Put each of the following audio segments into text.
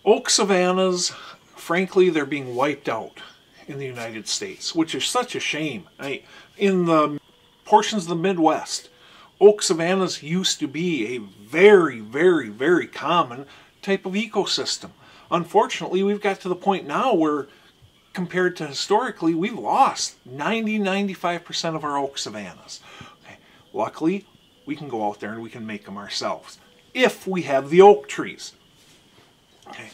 Oak savannas, frankly, they're being wiped out in the United States, which is such a shame. In the portions of the Midwest, oak savannas used to be a very, very, very common type of ecosystem. Unfortunately, we've got to the point now where, compared to historically, we've lost 90–95% of our oak savannas. Okay. Luckily, we can go out there and we can make them ourselves, if we have the oak trees. Okay.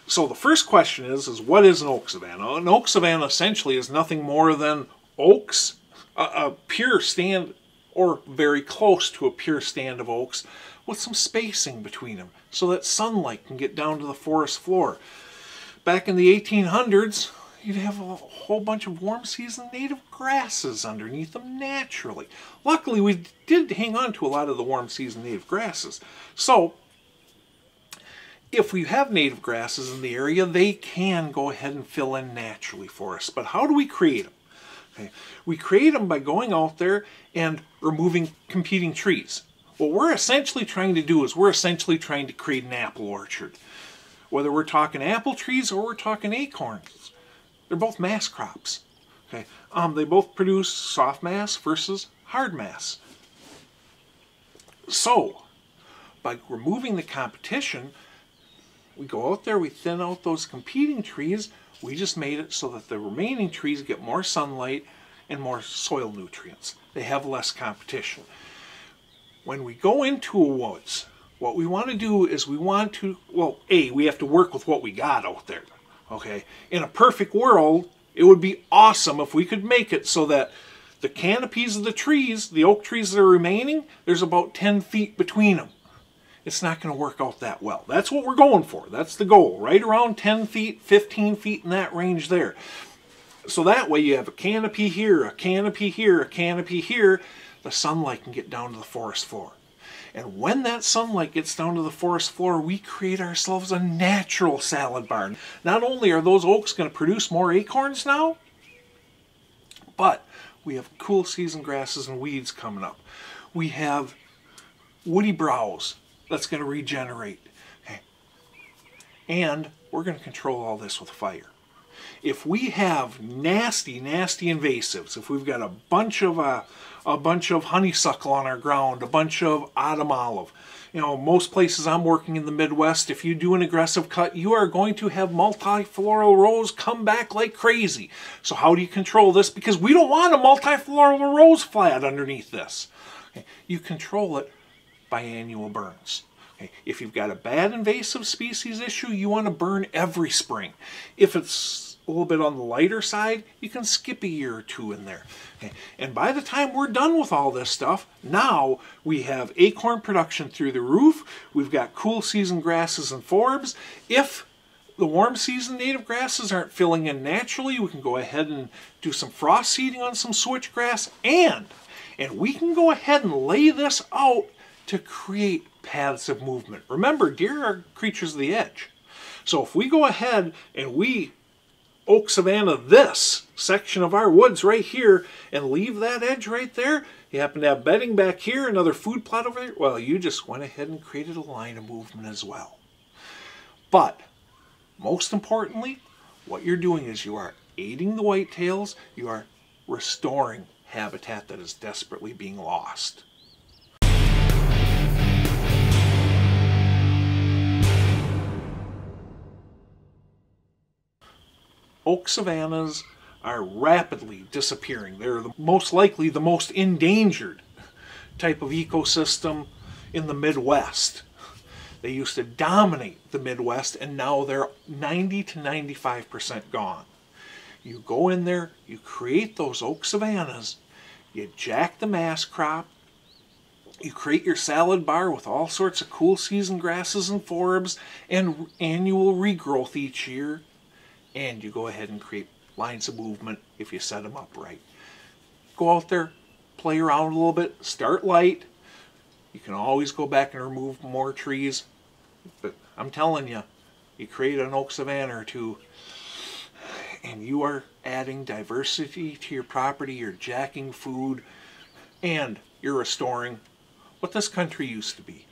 So the first question is what is an oak savanna? An oak savanna essentially is nothing more than oaks, a pure stand, or very close to a pure stand of oaks, with some spacing between them so that sunlight can get down to the forest floor. Back in the 1800s, you'd have a whole bunch of warm season native grasses underneath them naturally. Luckily, we did hang on to a lot of the warm season native grasses. So if we have native grasses in the area, they can go ahead and fill in naturally for us. But how do we create them? Okay. We create them by going out there and removing competing trees. What we're essentially trying to do is we're essentially trying to create an apple orchard. Whether we're talking apple trees or we're talking acorns, they're both mass crops. Okay. They both produce soft mass versus hard mass. So, by removing the competition, we go out there, we thin out those competing trees. We just made it so that the remaining trees get more sunlight and more soil nutrients. They have less competition. When we go into a woods, what we want to do is we want to, well, we have to work with what we got out there. Okay? In a perfect world, it would be awesome if we could make it so that the canopies of the trees, the oak trees that are remaining, there's about 10 feet between them. It's not going to work out that well. That's what we're going for. That's the goal. Right around 10 feet, 15 feet in that range there. So that way you have a canopy here, a canopy here, a canopy here. The sunlight can get down to the forest floor. And when that sunlight gets down to the forest floor, we create ourselves a natural salad bar. Not only are those oaks going to produce more acorns now, but we have cool season grasses and weeds coming up. We have woody browse that's going to regenerate. Okay. And we're going to control all this with fire. If we have nasty, nasty invasives, if we've got a bunch of honeysuckle on our ground, a bunch of autumn olive, most places I'm working in the Midwest, if you do an aggressive cut, you are going to have multifloral rose come back like crazy. So how do you control this? Because we don't want a multifloral rose flat underneath this. Okay. You control it by annual burns. Okay. If you've got a bad invasive species issue, you want to burn every spring. If it's a little bit on the lighter side, you can skip a year or two in there. Okay. And by the time we're done with all this stuff, now we have acorn production through the roof. We've got cool season grasses and forbs. If the warm season native grasses aren't filling in naturally, we can go ahead and do some frost seeding on some switchgrass, and we can go ahead and lay this out to create paths of movement. Remember, deer are creatures of the edge. So if we go ahead and we oak savanna this section of our woods right here and leave that edge right there, you happen to have bedding back here, another food plot over there, well, you just went ahead and created a line of movement as well. But most importantly, what you're doing is you are aiding the whitetails, you are restoring habitat that is desperately being lost. Oak savannas are rapidly disappearing. They're most likely the most endangered type of ecosystem in the Midwest. They used to dominate the Midwest, and now they're 90–95% gone. You go in there, you create those oak savannas, you jack the mass crop, you create your salad bar with all sorts of cool season grasses and forbs and annual regrowth each year, and you go ahead and create lines of movement if you set them up right. Go out there, play around a little bit, start light. You can always go back and remove more trees, but I'm telling you, you create an oak savanna or two, and you are adding diversity to your property, you're jacking food, and you're restoring what this country used to be.